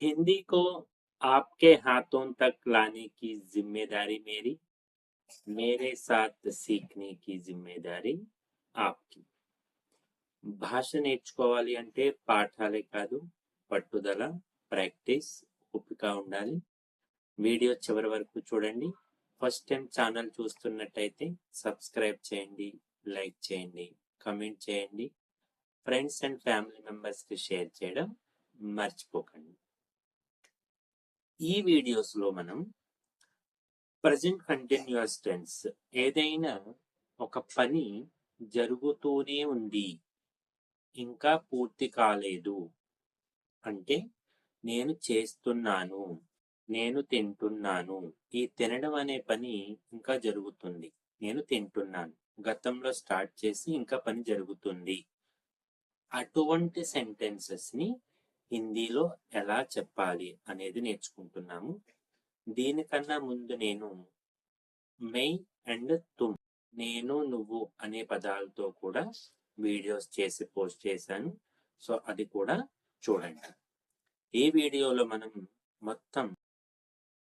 हिंदी को आपके हाथों तक लाने की जिम्मेदारी मेरी, मेरे साथ सीखने की जिम्मेदारी आपकी. భాష నేర్చుకోవాలి అంటే పాఠాలే కాదు, పట్టుదల, ప్రాక్టీస్, ఓపిక ఉండాలి. వీడియో చివరి వరకు చూడండి. ఫస్ట్ టైం ఛానల్ చూస్తున్నట్టయితే సబ్స్క్రైబ్ చేయండి, లైక్ చేయండి, కమెంట్ చేయండి. ఫ్రెండ్స్ అండ్ ఫ్యామిలీ మెంబర్స్కి షేర్ చేయడం మర్చిపోకండి. ఈ వీడియోస్లో మనం ప్రజెంట్ కంటిన్యూస్ టెన్స్, ఏదైనా ఒక పని జరుగుతూనే ఉంది, ఇంకా పూర్తి కాలేదు అంటే నేను చేస్తున్నాను, నేను తింటున్నాను. ఈ తినడం అనే పని ఇంకా జరుగుతుంది, నేను తింటున్నాను. గతంలో స్టార్ట్ చేసి ఇంకా పని జరుగుతుంది. అటువంటి సెంటెన్సెస్ ని హిందీలో ఎలా చెప్పాలి అనేది నేర్చుకుంటున్నాము. దీనికన్నా ముందు నేను మై అండ్ తుమ్, నేను నువ్వు అనే పదాలతో కూడా వీడియోస్ చేసి పోస్ట్ చేశాను. సో అది కూడా చూడండి. ఈ వీడియోలో మనం మొత్తం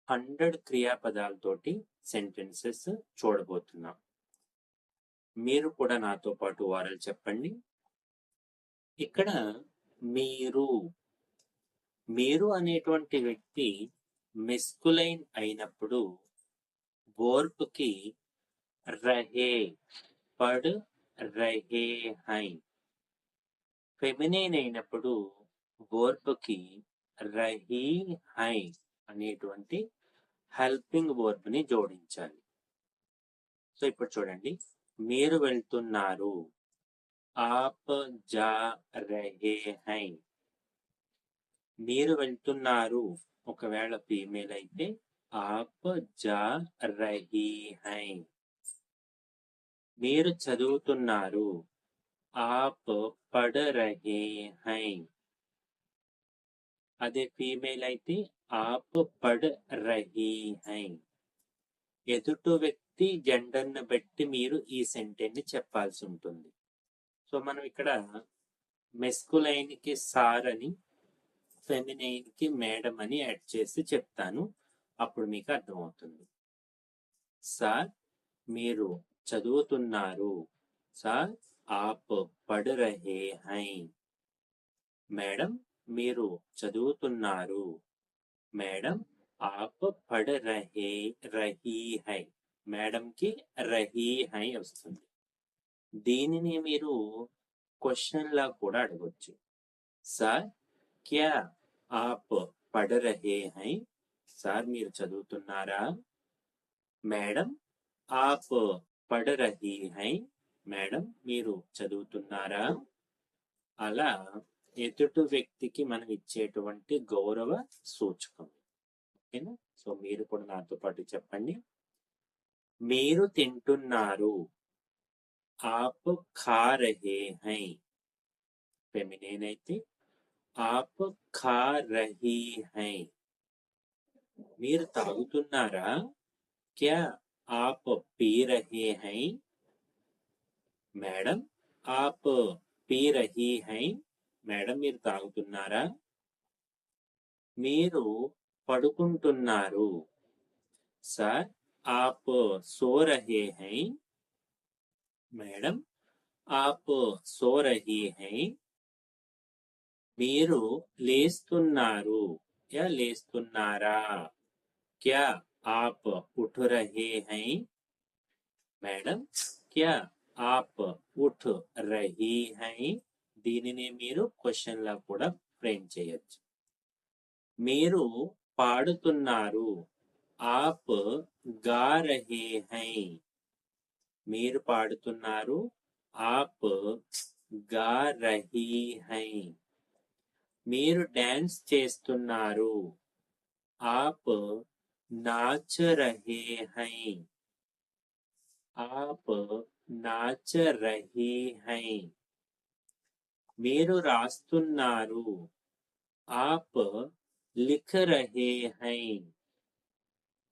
100 క్రియాపదాలతోటి సెంటెన్సెస్ చూడబోతున్నాం. మీరు కూడా నాతో పాటు వారలు చెప్పండి. ఇక్కడ మీరు, మీరు అనేటువంటి వ్యక్తి మెస్కులైన్ అయినప్పుడు వర్బ్ కి రహే, పడ్ రహే హై. ఫెమినైన్ అయినప్పుడు వర్బ్ కి రహీ హై అనేటువంటి హెల్పింగ్ వర్బ్ ని జోడించాలి. సో ఇప్పుడు చూడండి, మీరు వెళ్తున్నారు, ఆప్ జా రహే హై. మీరు వెళ్తున్నారు ఒకవేళ ఫీమేల్ అయితే ఆప్ జా రహీ హై. మీరు చదువుతున్నారు, ఆప్ పడ్ రహే హై. అదే ఫీమేల్ అయితే ఆప్ పడ్ రహీ హై. ఎదుటి వ్యక్తి జెండర్ ని బట్టి మీరు ఈ సెంటెన్స్ ని చెప్పాల్సి ఉంటుంది. సో మనం ఇక్కడ మెస్కులైన్ కి సార్ అని, ఫెమినైన్ కి మేడం అని యాడ్ చేసి చెప్తాను, అప్పుడు మీకు అర్థమవుతుంది. సార్ మీరు చదువుతున్నారు, సార్ ఆప్ పడ్ రహే హై. మేడం మీరు చదువుతున్నారు, మేడం ఆప్ పడ్ రహీ హై. మేడం కి రహీ హై వస్తుంది. దీనిని మీరు క్వశ్చన్ లా కూడా అడగొచ్చు. సార్ క్యా ఆప్ పడ్ రహే హై. సార్ మీరు చదువుతున్నారా. మేడం ఆప్ పడ్ రహీ హై. మేడం మీరు చదువుతున్నారా. అలా ఎదుటి వ్యక్తికి మనం ఇచ్చేటువంటి గౌరవ సూచకం. ఓకేనా. సో మీరు కూడా నాతో పాటు చెప్పండి. మీరు తింటున్నారు, ఆప్ ఖా రహే హై. ఫెమినైన్ అయితే ఆప్ ఖా రహీ హై. మీరు తాగుతున్నారా, క్యా ఆప్ పీ రహే హై. మేడం ఆప్ పీ రహీ హై. మేడం మీరు తాగుతున్నారా. మీరు పడుకుంటున్నారు, సార్ ఆప్ సో రహే హై. మేడం ఆప్ సో రహీ హై. మీరు లేస్తున్నారు, యా లేస్తున్నారా. క్యా ఆప్ ఉఠ్ రహే హై. మేడం క్యా ఆప్ ఉఠ్ రహీ హై. దీనిని మీరు క్వశ్చన్ లా కూడా ఫ్రేమ్ చేయొచ్చు. మీరు పాడుతున్నారు, ఆప్ గా రహే హై. మీరు పాడుతున్నారు, ఆప్ గా రహీ హై. మీరు డాన్స్ చేస్తున్నారు, ఆప్ నాచ్ రహే హై. ఆప్ నాచ్ రహీ హై. మీరు రాస్తున్నారు, ఆప్ లిఖ్ రహే హై.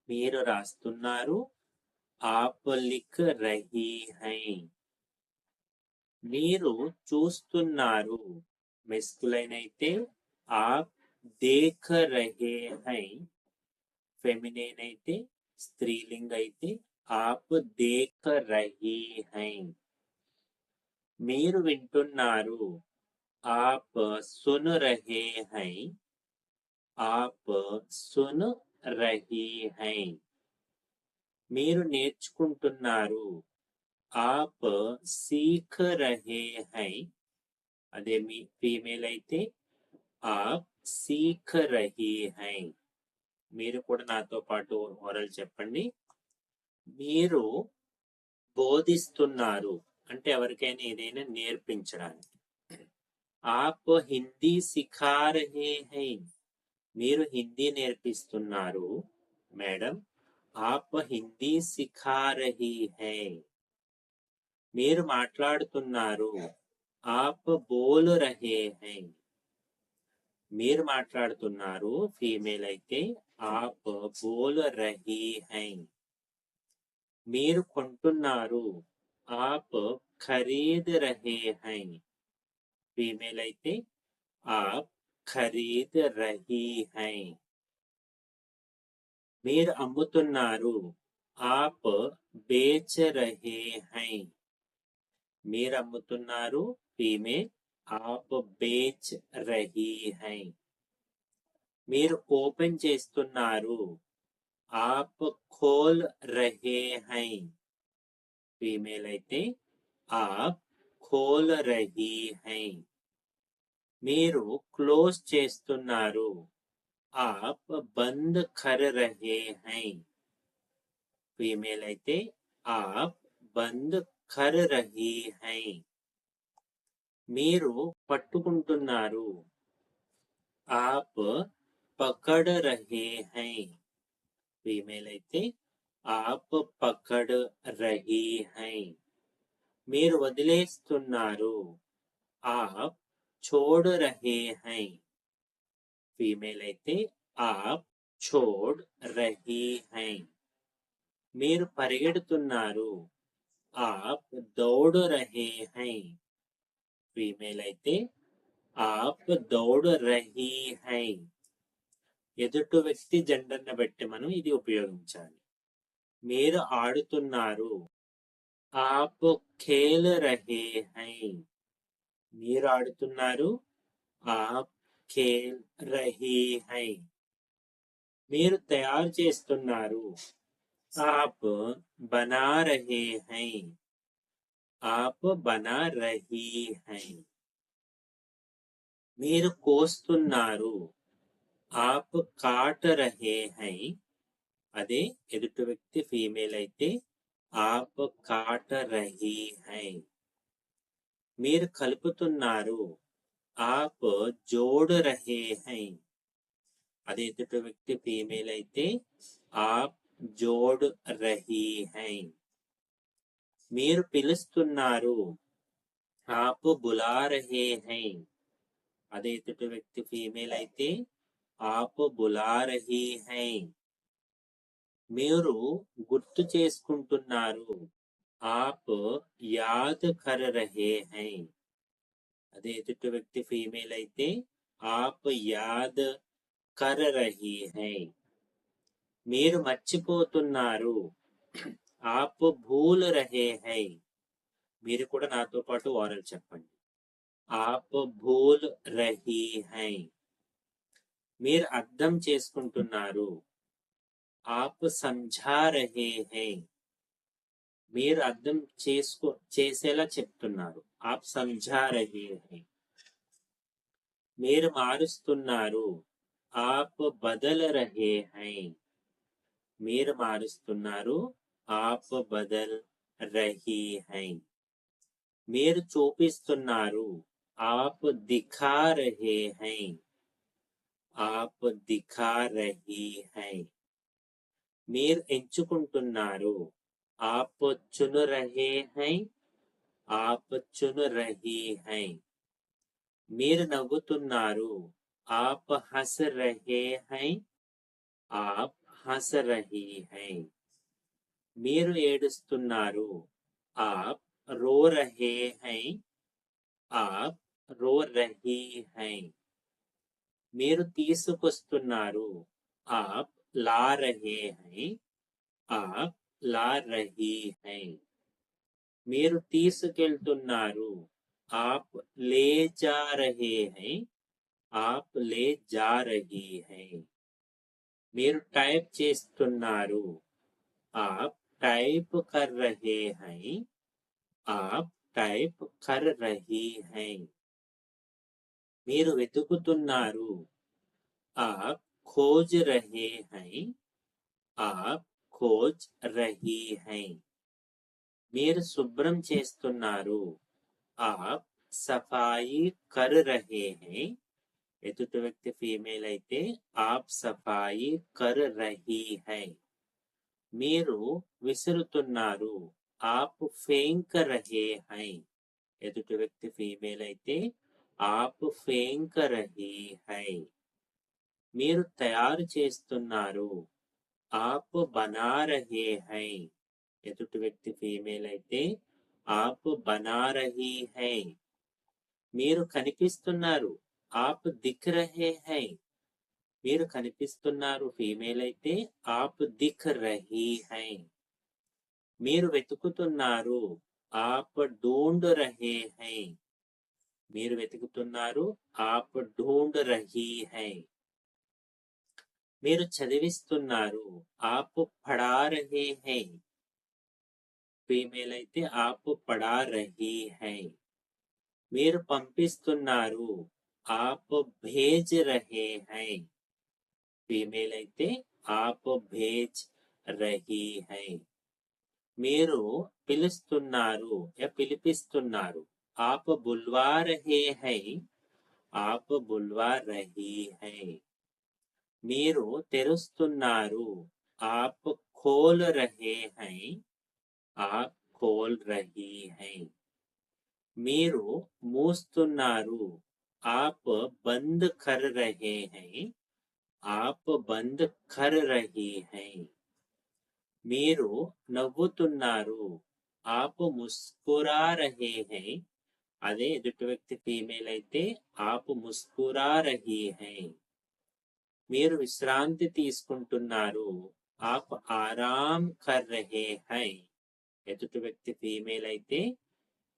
మీరు రాస్తున్నారు, ఆప్ లిఖ్ రహీ హై. మీరు చూస్తున్నారు, మెస్కులైన్ అయితే ఆప్ देख रहे हैं फेमिनिन అయితే స్త్రీలింగ అయితే आप देख रही हैं మీరు వింటున్నారు आप सुन रहे हैं आप सुन रही हैं మీరు నేర్చుకుంటున్నారు आप सीख रहे हैं అదే మీ ఫీమేల్ అయితే आप सीख रही हैं మీరు కూడా నాతో పాటు ఓరల్ చెప్పండి మీరు బోధిస్తున్నారు అంటే ఎవరికైనా ఏదైనా నేర్పించడానికి आप हिंदी सिखा रहे हैं మీరు హిందీ నేర్పిస్తున్నారు మేడం आप हिंदी सिखा रही हैं మీరు మాట్లాడుతున్నారు आप बोल रहे हैं మీరు మాట్లాడుతున్నారు ఫీమేల్ అయితే आप बोल रही हैं మీరు కొంటున్నారు आप खरीद रहे हैं फीमेल అయితే आप खरीद रही हैं మీరు అమ్ముతున్నారు आप बेच रहे हैं మీరు అమ్ముతున్నారు ఫీమేల్ आप बेच रही हैं మీరు ఓపెన్ చేస్తున్నారు आप खोल रहे हैं फीमेल అయితే आप खोल रही हैं మీరు క్లోజ్ చేస్తున్నారు आप बंद कर रहे हैं फीमेल అయితే आप बंद कर रही हैं మీరు పట్టుకుంటున్నారు आप पकड़ रहे हैं फीमेल అయితే आप पकड़ रही हैं మీరు వదిలేస్తున్నారు आप छोड़ रहे हैं फीमेल అయితే आप छोड़ रही हैं మీరు పరిగెడుతున్నారు आप दौड़ रहे हैं फीमेल అయితే आप दौड़ रही हैं ఎదుటి వ్యక్తి జెండర్ని బట్టి మనం ఇది ఉపయోగించాలి మీరు ఆడుతున్నారు आप खेल रहे हैं మీరు ఆడుతున్నారు आप खेल रही हैं మీరు తయారు చేస్తున్నారు आप बना रहे हैं आप बना रही हैं మీరు కోస్తున్నారు आप काट रहे हैं అదే ఎదుటి వ్యక్తి ఫీమేల్ అయితే आप काट रही हैं మీరు కలుపుతున్నారు आप जोड़ रहे हैं అదే ఎదుటి వ్యక్తి ఫీమేల్ అయితే आप जोड़ रही हैं మీరు పిలుస్తున్నారు आप बुला रहे हैं అదే ఎదుటి వ్యక్తి ఫీమేల్ అయితే आप बुला रही हैं మీరు గుర్తు చేసుకుంటున్నారు आप याद कर रहे हैं అదే ఎదుటి వ్యక్తి ఫీమేల్ అయితే आप याद कर रही हैं మీరు మర్చిపోతున్నారు आप भूल रहे हैं మీరు కూడా నాతో పాటు ఓరల్ చెప్పండి आप भूल रही हैं మీరు అర్థం చేసుకుంటున్నారు आप समझा रहे हैं మీరు అర్థం చేసేలా చెప్తున్నారు आप समझा रहे हैं మీరు మారుస్తున్నారు आप बदल रहे हैं మీరు మారుస్తున్నారు आप बदल रही हैं మీరు చూపిస్తున్నారు आप दिखा रहे हैं आप दिखा रही हैं మీరు ఎంచుకుంటున్నారు आप चुन रहे हैं आप चुन रही हैं మీరు నవ్వుతున్నారు आप हंस रहे हैं आप हंस रही हैं మీరు ఏడుస్తున్నారు आप रो रहे हैं आप रो रही हैं మీరు తీసుకొస్తున్నారు. आप ला रहे हैं. आप ला रही हैं. మీరు తీసుకెళ్తున్నారు. आप ले जा रहे हैं. आप ले जा रही हैं. మీరు టైప్ చేస్తున్నారు. आप टाइप कर रहे हैं. आप टाइप कर रही हैं. మీరు వెతుకుతున్నారు. आप खोज रहे हैं. आप खोज रही हैं. మీరు శుభ్రం చేస్తున్నారు. आप सफाई कर रहे हैं. ఎదుటి వ్యక్తి ఫీమేల్ అయితే आप सफाई कर रही हैं. మీరు విసురుతున్నారు. आप फेंक रहे हैं. ఎదుటి వ్యక్తి ఫీమేల్ అయితే आप फेंक रही हैं. మీరు తయారు చేస్తున్నారు. आप बना रहे हैं. ఎదుటి వ్యక్తి ఫీమేల్ అయితే आप बना रही हैं. మీరు కనిపిస్తున్నారు. आप दिख रहे हैं. మీరు కనిపిస్తున్నారు ఫీమేల్ అయితే आप दिख रही हैं. మీరు వెతుకుతున్నారు. आप ढूंढ रहे हैं. మీరు వెతుకుతున్నారు. आप ढूंढ रही हैं. మీరు చదివిస్తున్నారు. आप पढ़ा रहे हैं. ఫీమేల్ అయితే आप पढ़ा रही हैं. మీరు పంపిస్తున్నారు. आप भेज रहे हैं. ఫీమేల్ అయితే आप भेज रही हैं. మీరు పిలుస్తున్నారు. పిలిపిస్తున్నారు. आप बुलवा रहे हैं. आप बुलवा रही हैं. మీరు తెరుస్తున్నారు. आप खोल रहे हैं. आप खोल रही हैं. మీరు మూస్తున్నారు. आप बंद कर रहे हैं. आप बंद कर रही हैं. మీరు నవ్వుతున్నారు. आप मुस्कुरा रहे हैं. అదే ఎదుటి వ్యక్తి ఫీమేల్ అయితే आप मुस्कुरा रही हैं. మీరు విశ్రాంతి తీసుకుంటున్నారు. आप आराम कर रहे हैं. ఎదుటి వ్యక్తి ఫీమేల్ అయితే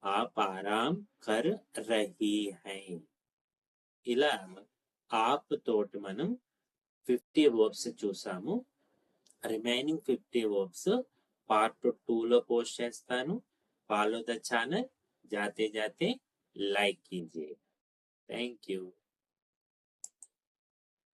आप आराम कर रही हैं. ఇలా ఆప్ తోటి మనం 50 వర్బ్స్ చూసాము. రిమైనింగ్ 50 వర్బ్స్ పార్ట్ 2లో పోస్ట్ చేస్తాను. Follow the channel. जाते जाते लाइक कीजिए. Thank you.